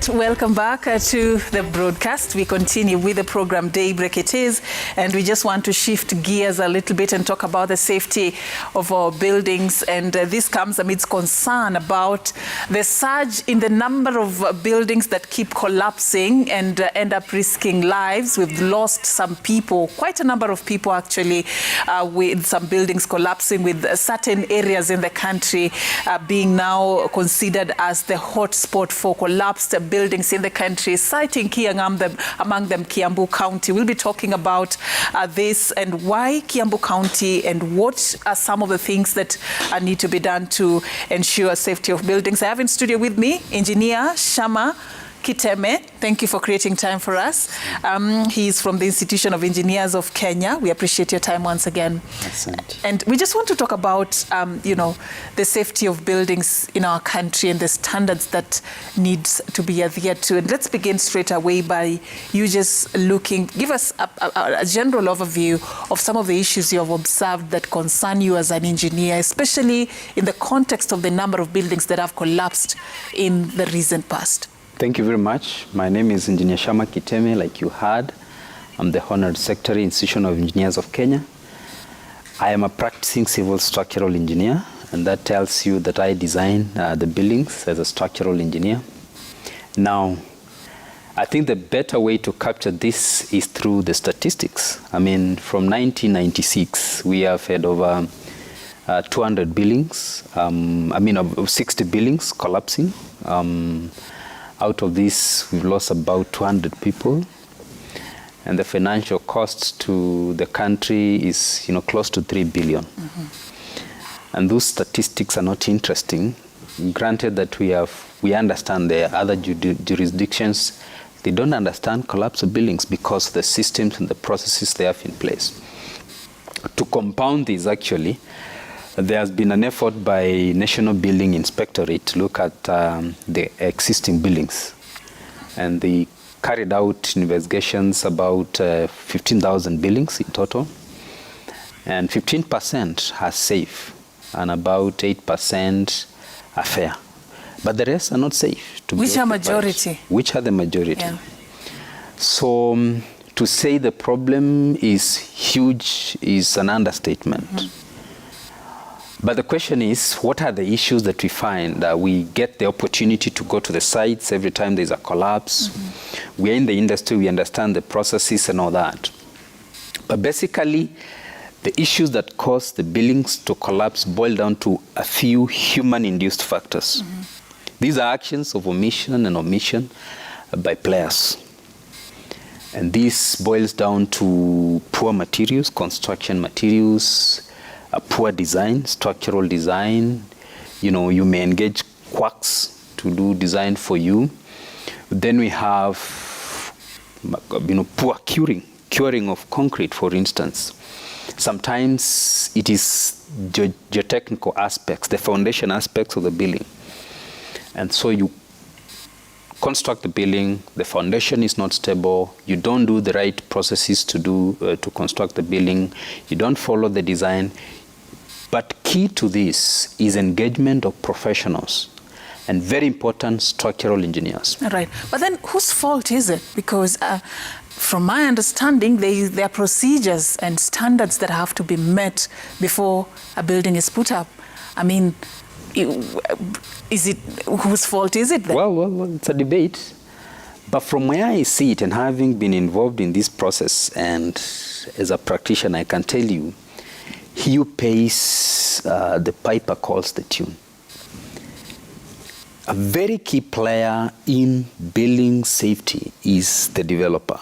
right, welcome back to the broadcast. We continue with the program Daybreak it is, and we just want to shift gears a little bit and talk about the safety of our buildings. And this comes amidst concern about the surge in the number of buildings that keep collapsing and end up risking lives. We've lost some people, quite a number of people actually, with some buildings collapsing, with certain areas in the country being now considered as the hotspot for collapsed buildings in the country, citing key among them Kiambu County. We'll be talking about this and why Kiambu County and what are some of the things that need to be done to ensure safety of buildings. I have in studio with me Engineer Shama Kiteme. Thank you for creating time for us. He's from the Institution of Engineers of Kenya. We appreciate your time once again. Excellent. And we just want to talk about, the safety of buildings in our country and the standards that needs to be adhered to. And let's begin straight away by you just give us a general overview of some of the issues you have observed that concern you as an engineer, especially in the context of the number of buildings that have collapsed in the recent past. Thank you very much. My name is Engineer Shama Kiteme, like you heard. I'm the Honored Secretary, Institution of Engineers of Kenya. I am a practicing civil structural engineer, and that tells you that I design the buildings as a structural engineer. Now, I think the better way to capture this is through the statistics. I mean, from 1996, we have had over 200 buildings, 60 buildings collapsing. Out of this, we've lost about 200 people, and the financial cost to the country is, close to 3 billion. Mm-hmm. And those statistics are not interesting. Granted that we understand the other jurisdictions, they don't understand collapse of buildings because of the systems and the processes they have in place. To compound this, actually, there has been an effort by National Building Inspectorate to look at the existing buildings. And they carried out investigations about 15,000 buildings in total. And 15% are safe, and about 8% are fair. But the rest are not safe. Which are majority? Which are the majority? Yeah. So to say the problem is huge is an understatement. Mm-hmm. But the question is, what are the issues that we find? We get the opportunity to go to the sites every time there's a collapse. Mm-hmm. We're in the industry, we understand the processes and all that. But basically, the issues that cause the buildings to collapse boil down to a few human-induced factors. Mm-hmm. These are actions of omission by players. And this boils down to poor materials, construction materials, a poor design, structural design. You may engage quacks to do design for you. Then we have, poor curing of concrete, for instance. Sometimes it is geotechnical aspects, the foundation aspects of the building. And so you construct the building, the foundation is not stable, you don't do the right processes to construct the building, you don't follow the design. But key to this is engagement of professionals and very important structural engineers. Right. But then whose fault is it? Because from my understanding, there are procedures and standards that have to be met before a building is put up. I mean, whose fault is it then? Well, it's a debate. But from where I see it, and having been involved in this process, and as a practitioner, I can tell you, he who pays the piper calls the tune. A very key player in building safety is the developer.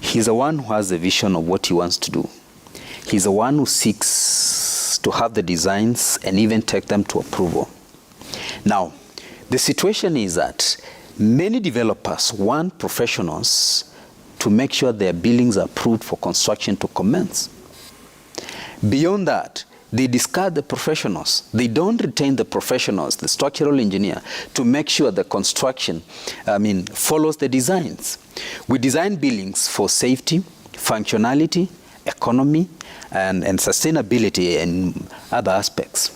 He's the one who has the vision of what he wants to do. He's the one who seeks to have the designs and even take them to approval. Now, the situation is that many developers want professionals to make sure their buildings are approved for construction to commence. Beyond that, they discard the professionals. They don't retain the professionals, the structural engineer, to make sure the construction, follows the designs. We design buildings for safety, functionality, economy, and sustainability and other aspects.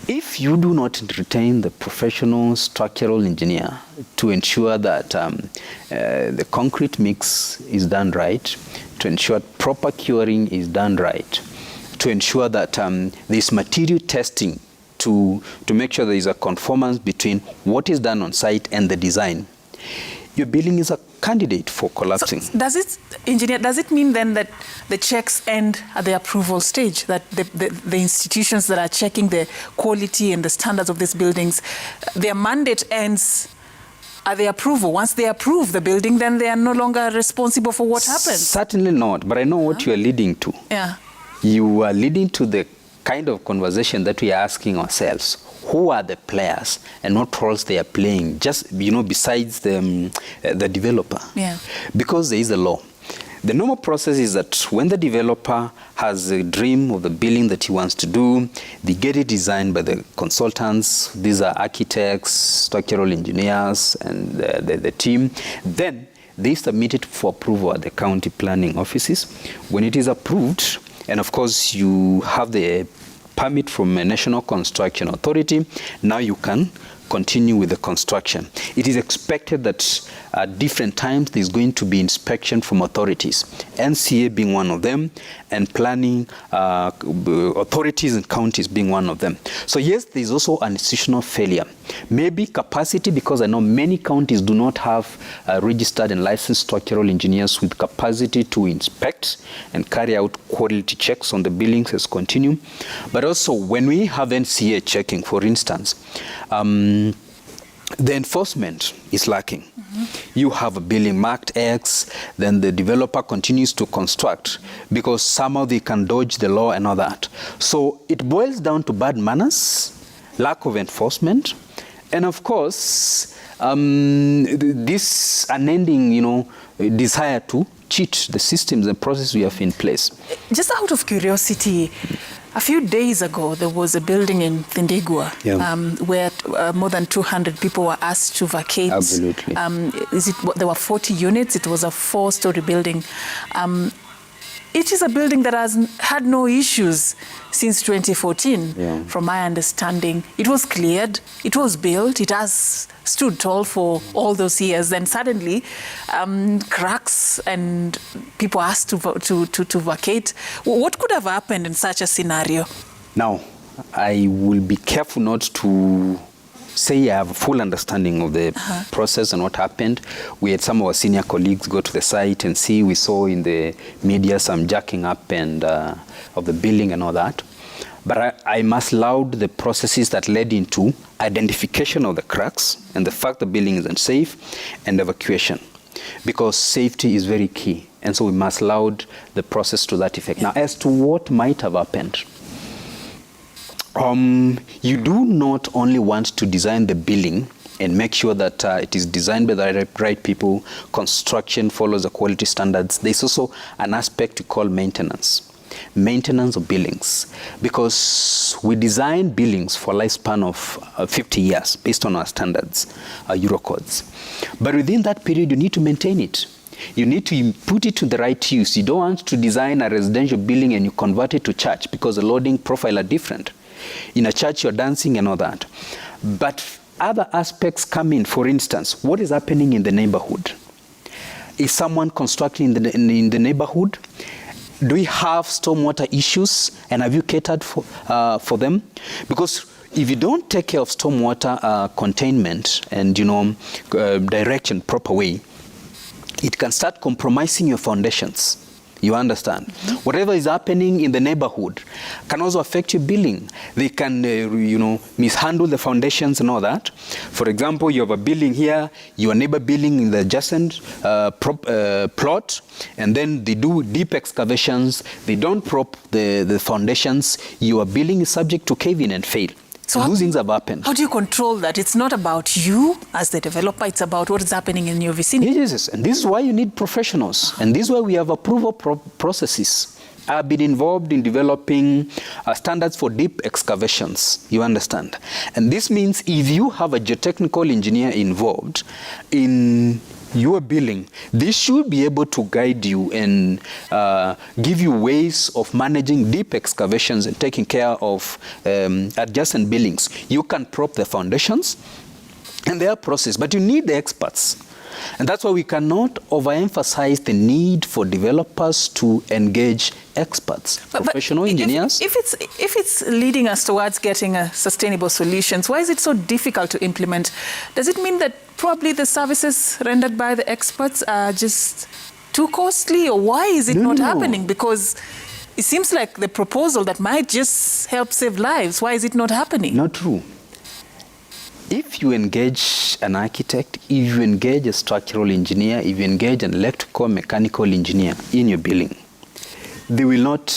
if you do not retain the professional structural engineer to ensure that the concrete mix is done right, to ensure proper curing is done right, to ensure that there's material testing to make sure there is a conformance between what is done on site and the design, your building is a candidate for collapsing. So does it mean then that the checks end at the approval stage, that the institutions that are checking the quality and the standards of these buildings, their mandate ends at the approval? Once they approve the building, then they are no longer responsible for what happens? Certainly not, but I know what you are leading to. Yeah. You are leading to the kind of conversation that we are asking ourselves. Who are the players and what roles they are playing, just, besides the developer? Yeah. Because there is a law. The normal process is that when the developer has a dream of the building that he wants to do, they get it designed by the consultants. These are architects, structural engineers, and the team. Then they submit it for approval at the county planning offices. When it is approved, and of course you have the permit from a national construction authority, now you can continue with the construction. It is expected that at different times there's going to be inspection from authorities, NCA being one of them, and planning authorities and counties being one of them. So yes, there's also an institutional failure. Maybe capacity, because I know many counties do not have registered and licensed structural engineers with capacity to inspect and carry out quality checks on the buildings as continue. But also when we have NCA checking, for instance, the enforcement is lacking. You have a building marked X, then the developer continues to construct because somehow they can dodge the law and all that. So it boils down to bad manners, lack of enforcement, and of course, this unending, desire to cheat the systems and processes we have in place. Just out of curiosity, a few days ago, there was a building in Thindigua where more than 200 people were asked to vacate. Absolutely. There were 40 units. It was a 4-story building. It is a building that has had no issues since 2014, from my understanding. It was cleared, it was built, it has stood tall for all those years. Then suddenly, cracks and people asked to vacate. What could have happened in such a scenario? Now, I will be careful not to say I have a full understanding of the process and what happened. We had some of our senior colleagues go to the site and see. We saw in the media some jacking up and of the building and all that. But I must laud the processes that led into identification of the cracks and the fact the building is unsafe and evacuation, because safety is very key. And so we must laud the process to that effect. Now, as to what might have happened, you do not only want to design the building and make sure that it is designed by the right people, construction follows the quality standards. There's also an aspect we call maintenance of buildings, because we design buildings for a lifespan of 50 years based on our standards, Euro codes. But within that period, you need to maintain it. You need to put it to the right use. You don't want to design a residential building and you convert it to church, because the loading profile are different. In a church, you're dancing and all that. But other aspects come in. For instance, what is happening in the neighborhood? Is someone constructing in the neighborhood? Do we have stormwater issues, and have you catered for them? Because if you don't take care of stormwater containment and direction proper way, it can start compromising your foundations. You understand? Whatever is happening in the neighborhood can also affect your building. They can, mishandle the foundations and all that. For example, you have a building here, your neighbor building in the adjacent plot, and then they do deep excavations. They don't prop the foundations. Your building is subject to cave-in and fail. So those things have happened. How do you control that? It's not about you as the developer, it's about what is happening in your vicinity. Yes, and this is why you need professionals. And this is why we have approval processes. I've been involved in developing standards for deep excavations, you understand. And this means if you have a geotechnical engineer involved in your building, this should be able to guide you and give you ways of managing deep excavations and taking care of adjacent buildings. You can prop the foundations and their process, but you need the experts. And that's why we cannot overemphasize the need for developers to engage experts, professional engineers. If it's leading us towards getting sustainable solutions, why is it so difficult to implement? Does it mean that probably the services rendered by the experts are just too costly, or why is it not happening? Because it seems like the proposal that might just help save lives. Why is it not happening? Not true. If you engage an architect, if you engage a structural engineer, if you engage an electrical mechanical engineer in your building, they will not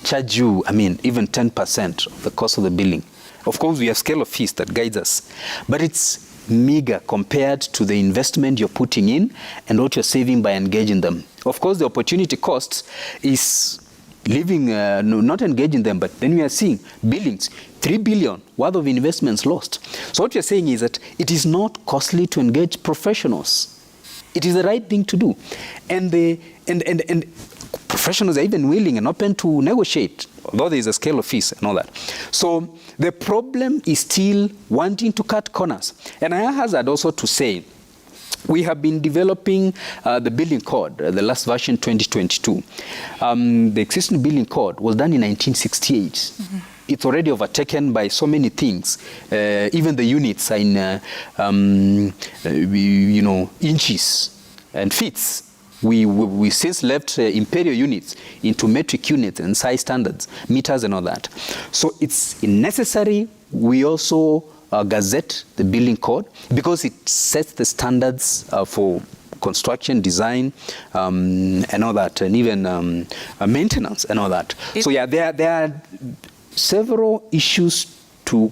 charge you, even 10% of the cost of the building. Of course, we have scale of fees that guides us, but it's meager compared to the investment you're putting in and what you're saving by engaging them. Of course, the opportunity cost is not engaging them, but then we are seeing buildings, 3 billion worth of investments lost. So what you're saying is that it is not costly to engage professionals. It is the right thing to do. And professionals are even willing and open to negotiate, although there is a scale of fees and all that. So the problem is still wanting to cut corners. And I hazard also to say, we have been developing the building code, the last version 2022. The existing building code was done in 1968. Mm-hmm. It's already overtaken by so many things. Even the units are in inches and feet. We since left imperial units into metric units and size standards, meters and all that. So it's necessary. We also gazette the building code because it sets the standards for construction, design, and all that, and even maintenance and all that. So yeah, there are several issues to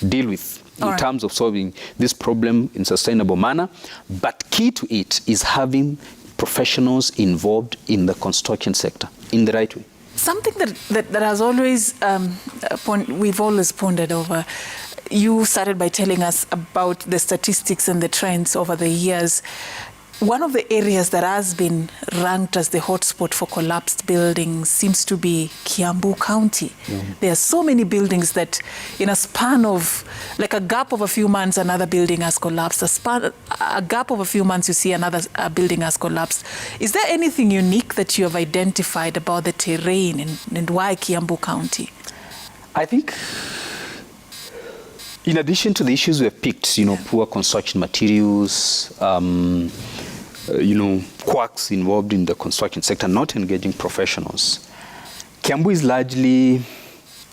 deal with in terms of solving this problem in sustainable manner, but key to it is having professionals involved in the construction sector in the right way. Something that has always, we've always pondered over. You started by telling us about the statistics and the trends over the years. One of the areas that has been ranked as the hotspot for collapsed buildings seems to be Kiambu County. Mm-hmm. There are so many buildings that in a span of, like a gap of a few months, another building has collapsed. A gap of a few months, you see another building has collapsed. Is there anything unique that you have identified about the terrain and why Kiambu County? I think in addition to the issues we have picked, poor construction materials, quacks involved in the construction sector, not engaging professionals. Kiambu is largely,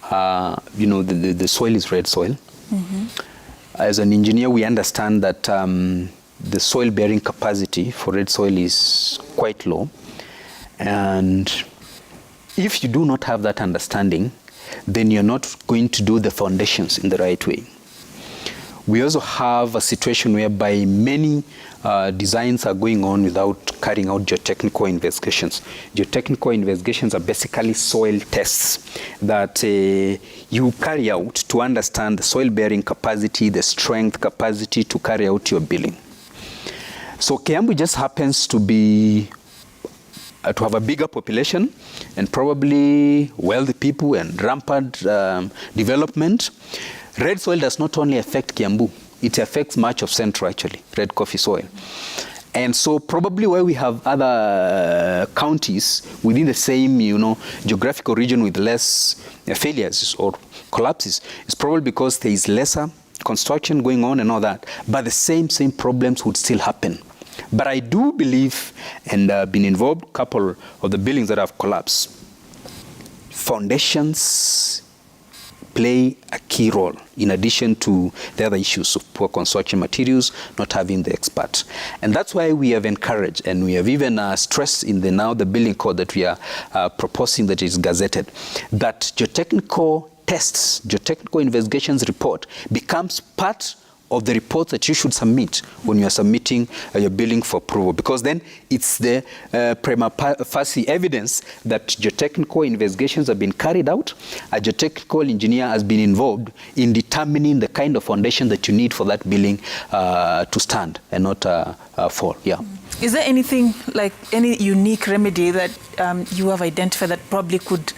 the soil is red soil. Mm-hmm. As an engineer, we understand that the soil bearing capacity for red soil is quite low. And if you do not have that understanding, then you're not going to do the foundations in the right way. We also have a situation whereby many designs are going on without carrying out geotechnical investigations. Geotechnical investigations are basically soil tests that you carry out to understand the soil bearing capacity, the strength capacity to carry out your building. So Kiambu just happens to be to have a bigger population and probably wealthy people and rampant development. Red soil does not only affect Kiambu, it affects much of Central actually, red coffee soil. And so probably where we have other counties within the same, geographical region with less failures or collapses, it's probably because there is lesser construction going on and all that, but the same problems would still happen. But I do believe, and been involved, a couple of the buildings that have collapsed, foundations play a key role in addition to the other issues of poor construction materials, not having the expert. And that's why we have encouraged, and we have even stressed in the building code that we are proposing that is gazetted, that geotechnical tests, geotechnical investigations report becomes part of the reports that you should submit when you are submitting your building for approval, because then it's the prima facie evidence that geotechnical investigations have been carried out. A geotechnical engineer has been involved in determining the kind of foundation that you need for that building to stand and not fall. Yeah. Is there anything like any unique remedy that you have identified that probably could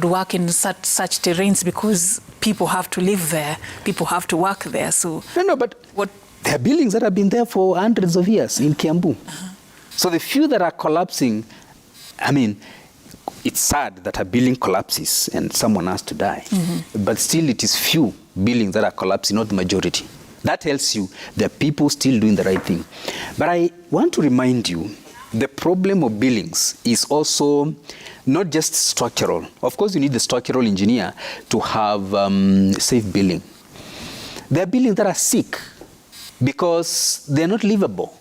work in such terrains, because people have to live there, people have to work there? So no, but what? There are buildings that have been there for hundreds of years in Kiambu. So the few that are collapsing, I mean, it's sad that a building collapses and someone has to die. But still it is few buildings that are collapsing, not the majority. That tells you there are people still doing the right thing. But I want to remind you, the problem of buildings is also not just structural. Of course, you need the structural engineer to have safe building. There are buildings that are sick because they're not livable.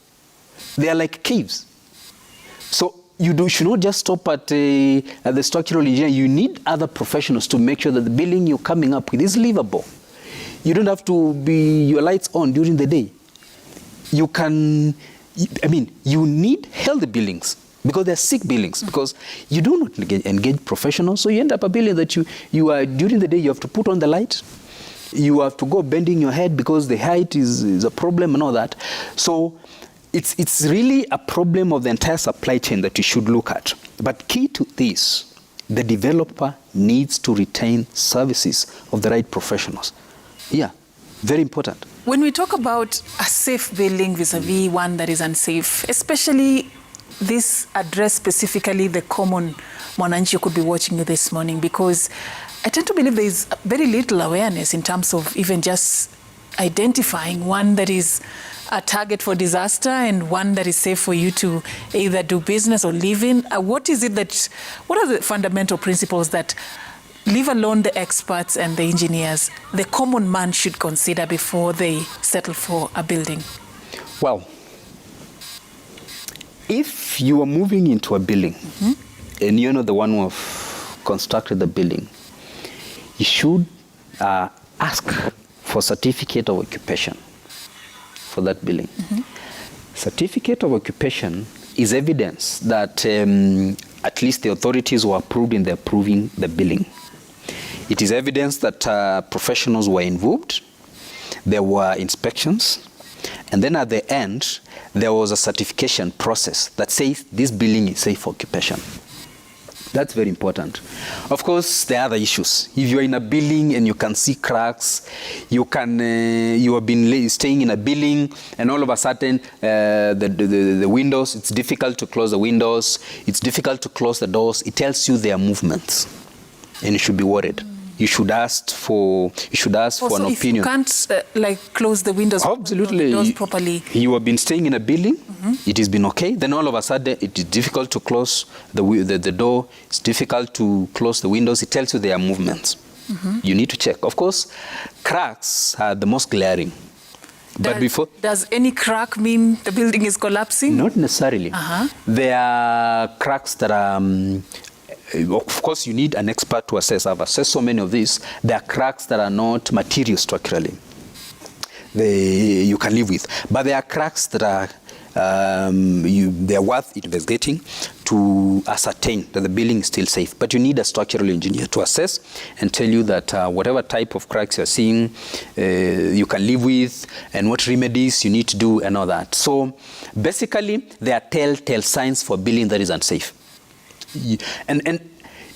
They are like caves. So you should not just stop at the structural engineer. You need other professionals to make sure that the building you're coming up with is livable. You don't have to be your lights on during the day. You can, I mean, you need healthy buildings because they're sick buildings, because you do not engage professionals. So you end up a building that you are, during the day you have to put on the light. You have to go bending your head because the height is a problem and all that. So it's really a problem of the entire supply chain that you should look at. But key to this, the developer needs to retain services of the right professionals. Yeah, very important. When we talk about a safe building vis-a-vis one that is unsafe, especially this address specifically the common mwananchi who could be watching you this morning, because I tend to believe there is very little awareness in terms of even just identifying one that is a target for disaster and one that is safe for you to either do business or live in. What are the fundamental principles that, leave alone the experts and the engineers, the common man should consider before they settle for a building? Well, if you are moving into a building and you're not the one who have constructed the building, you should ask for certificate of occupation for that building. Certificate of occupation is evidence that at least the authorities were approved in the approving the building. It is evidence that professionals were involved, there were inspections, and then at the end, there was a certification process that says this building is safe for occupation. That's very important. Of course, there are other issues. If you're in a building and you can see cracks, you have been staying in a building and all of a sudden the windows, it's difficult to close the windows, it's difficult to close the doors, it tells you there are movements and you should be worried. You should ask for an opinion. If you can't close the windows, absolutely, the doors properly. You have been staying in a building, it has been okay. Then all of a sudden, it is difficult to close the door. It's difficult to close the windows. It tells you there are movements. You need to check. Of course, cracks are the most glaring. But does any crack mean the building is collapsing? Not necessarily. There are cracks that are. Of course, you need an expert to assess. I've assessed so many of these. There are cracks that are not material structurally. You can live with. But there are cracks that are they are worth investigating to ascertain that the building is still safe. But you need a structural engineer to assess and tell you that whatever type of cracks you're seeing, you can live with, and what remedies you need to do and all that. So basically, there are telltale signs for a building that is unsafe. And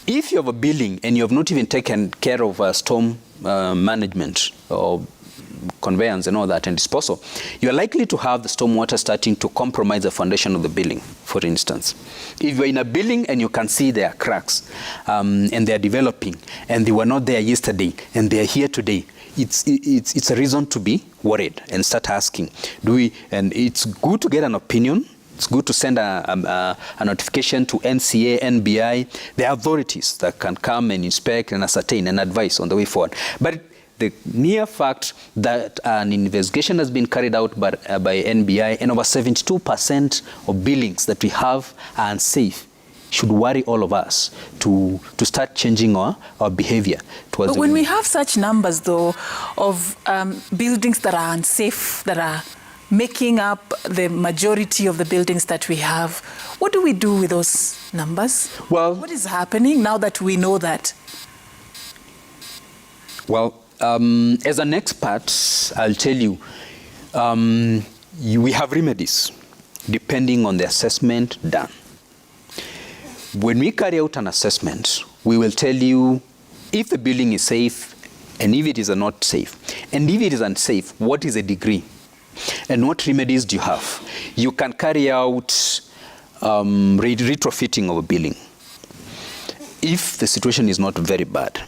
if you have a building and you have not even taken care of storm management or conveyance and all that and disposal, you are likely to have the storm water starting to compromise the foundation of the building, for instance. If you're in a building and you can see there are cracks and they're developing and they were not there yesterday and they're here today, it's a reason to be worried and start asking, and it's good to get an opinion. It's good to send a notification to NCA, NBI, the authorities that can come and inspect and ascertain and advise on the way forward. But the mere fact that an investigation has been carried out by NBI and over 72% of buildings that we have are unsafe should worry all of us to start changing our behavior towards. But when we have such numbers, though, of buildings that are unsafe, that are making up the majority of the buildings that we have, what do we do with those numbers? Well, what is happening now that we know that? Well, as an expert, I'll tell you, we have remedies depending on the assessment done. When we carry out an assessment, we will tell you if the building is safe and if it is not safe. And if it is unsafe, what is the degree? And what remedies do you have? You can carry out retrofitting of a building if the situation is not very bad.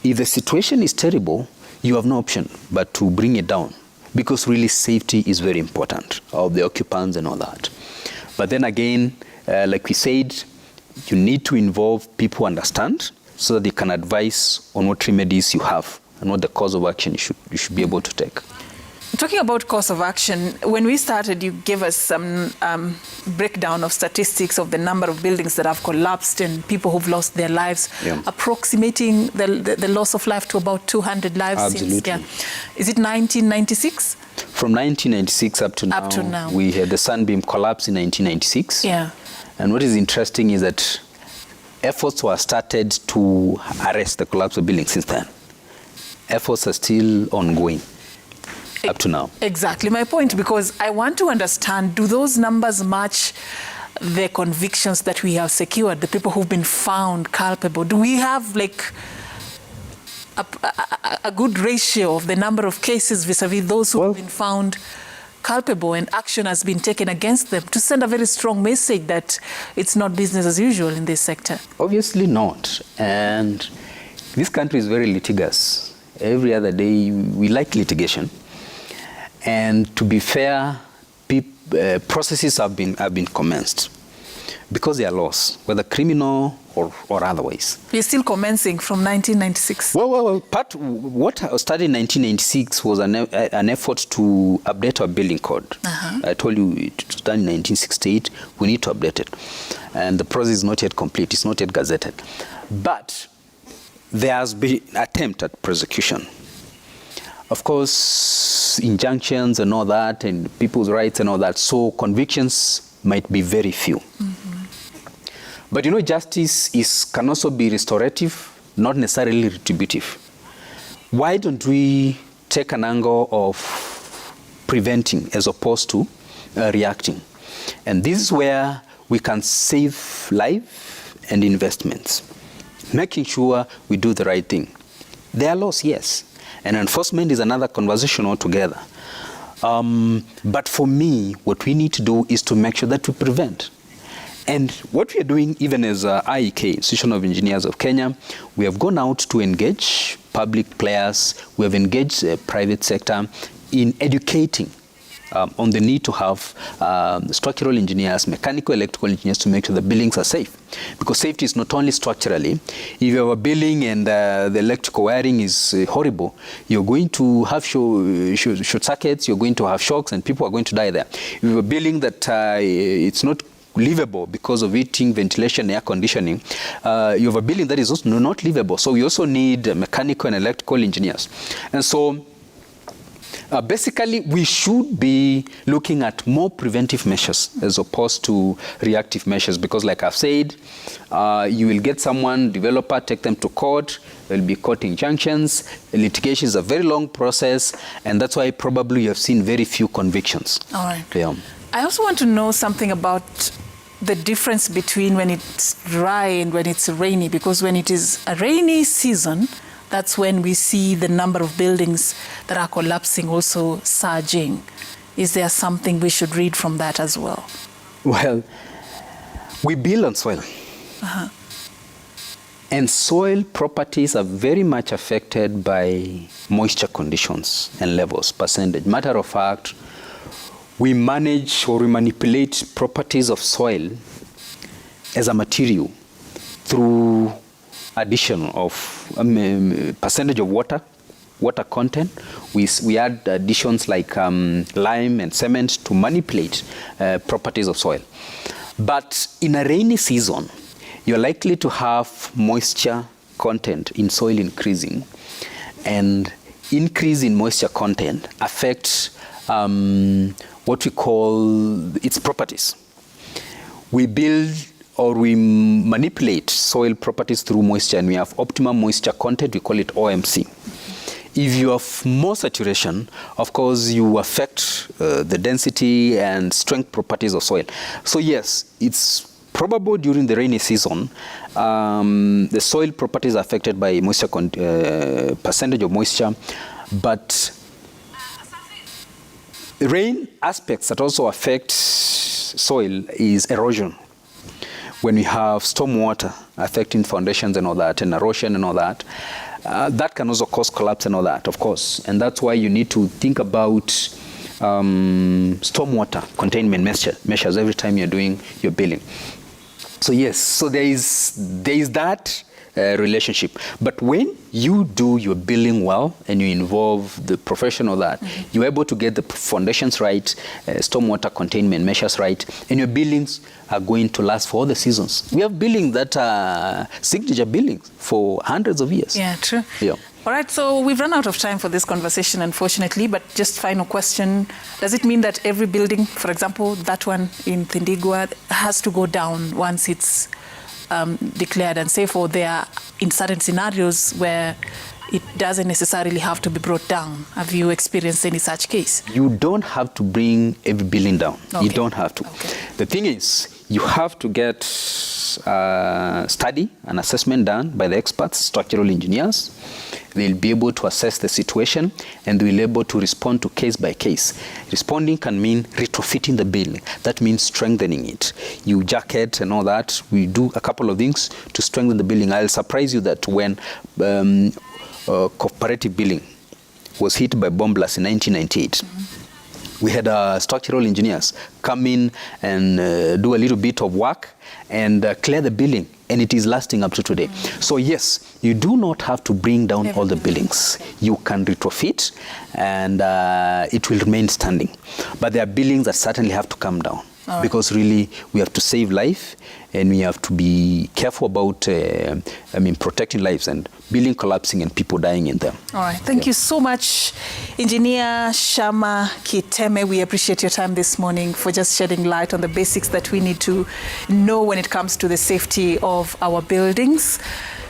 If the situation is terrible, you have no option but to bring it down, because really safety is very important of the occupants and all that. But then again, like we said, you need to involve people who understand so that they can advise on what remedies you have and what the course of action you should be able to take. Talking about course of action, when we started, you gave us some breakdown of statistics of the number of buildings that have collapsed and people who've lost their lives, approximating the loss of life to about 200 lives. Absolutely. Is it 1996? From 1996 up to now. We had the Sunbeam collapse in 1996. Yeah. And what is interesting is that efforts were started to arrest the collapse of buildings since then. Efforts are still ongoing up to now. Exactly my point, because I want to understand, do those numbers match the convictions that we have secured, the people who've been found culpable? Do we have like a good ratio of the number of cases vis-a-vis those who have been found culpable and action has been taken against them, to send a very strong message that it's not business as usual in this sector? Obviously not. And this country is very litigious. Every other day we like litigation. And to be fair, processes have been commenced because they are laws, whether criminal or otherwise. We're still commencing from 1996. Well, what started in 1996 was an effort to update our building code. I told you it was done in 1968. We need to update it. And the process is not yet complete. It's not yet gazetted. But there has been an attempt at prosecution. Of course, injunctions and all that, and people's rights and all that, so convictions might be very few. But you know, justice can also be restorative, not necessarily retributive. Why don't we take an angle of preventing as opposed to reacting? And this is where we can save life and investments, making sure we do the right thing. There are laws, yes. And enforcement is another conversation altogether. But for me, what we need to do is to make sure that we prevent. And what we are doing, even as IEK, Institution of Engineers of Kenya, we have gone out to engage public players, we have engaged the private sector in educating on the need to have structural engineers, mechanical, electrical engineers to make sure the buildings are safe. Because safety is not only structurally. If you have a building and the electrical wiring is horrible, you're going to have short circuits, you're going to have shocks, and people are going to die there. If you have a building that it's not livable because of heating, ventilation, air conditioning, you have a building that is also not livable. So we also need mechanical and electrical engineers. And so basically, we should be looking at more preventive measures as opposed to reactive measures, because like I've said, you will get someone, developer, take them to court, there will be court injunctions, litigation is a very long process, and that's why probably you have seen very few convictions. All right. Yeah. I also want to know something about the difference between when it's dry and when it's rainy, because when it is a rainy season, that's when we see the number of buildings that are collapsing also surging. Is there something we should read from that as well? Well, we build on soil. And soil properties are very much affected by moisture conditions and levels, percentage. Matter of fact, we manage or we manipulate properties of soil as a material through addition of percentage of water content. We add additions like lime and cement to manipulate properties of soil. But in a rainy season, you're likely to have moisture content in soil increasing, and increase in moisture content affects what we call its properties. We build or we manipulate soil properties through moisture, and we have optimum moisture content, we call it OMC. If you have more saturation, of course, you affect the density and strength properties of soil. So yes, it's probable during the rainy season, the soil properties are affected by moisture percentage of moisture, but rain aspects that also affect soil is erosion. When we have storm water affecting foundations and all that, and erosion and all that, that can also cause collapse and all that, of course. And that's why you need to think about stormwater containment measures every time you're doing your building. So yes, so there is that relationship. But when you do your building well and you involve the professional that, you're able to get the foundations right, stormwater containment measures right, and your buildings are going to last for all the seasons. We have buildings that are signature buildings for hundreds of years. Yeah, true. Yeah. All right, so we've run out of time for this conversation, unfortunately, but just final question. Does it mean that every building, for example, that one in Thindigua, has to go down once it's declared unsafe, or there are in certain scenarios where it doesn't necessarily have to be brought down? Have you experienced any such case? You don't have to bring every building down. Okay. You don't have to. Okay. The thing is, you have to get study and assessment done by the experts, structural engineers. They'll be able to assess the situation, and they'll be able to respond to case by case. Responding can mean retrofitting the building. That means strengthening it. You jacket and all that. We do a couple of things to strengthen the building. I'll surprise you that when cooperative building was hit by bomb blast in 1998, we had structural engineers come in and do a little bit of work and clear the building, and it is lasting up to today. So yes, you do not have to bring down all the buildings. You can retrofit, and it will remain standing. But there are buildings that certainly have to come down. Right. Because really we have to save life, and we have to be careful about protecting lives, and building collapsing and people dying in them. All right, thank you so much, Engineer Shama Kiteme. We appreciate your time this morning for just shedding light on the basics that we need to know when it comes to the safety of our buildings.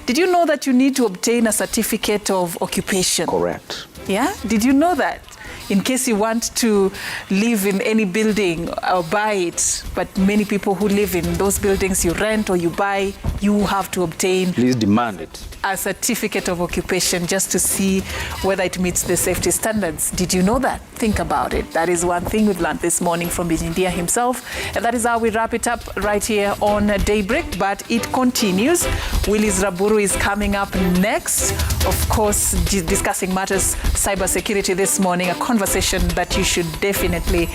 Did you know that you need to obtain a certificate of occupation? Correct. Yeah, did you know that? In case you want to live in any building or buy it, but many people who live in those buildings you rent or you buy, you have to obtain Please demand it. a certificate of occupation just to see whether it meets the safety standards. Did you know that? Think about it. That is one thing we've learned this morning from the engineer himself. And that is how we wrap it up right here on Daybreak, but it continues. Willis Raburu is coming up next. Of course, discussing matters cybersecurity this morning, a conversation that you should definitely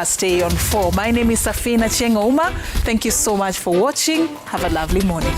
stay on for. My name is Safina Chengouma. Thank you so much for watching. Have a lovely morning.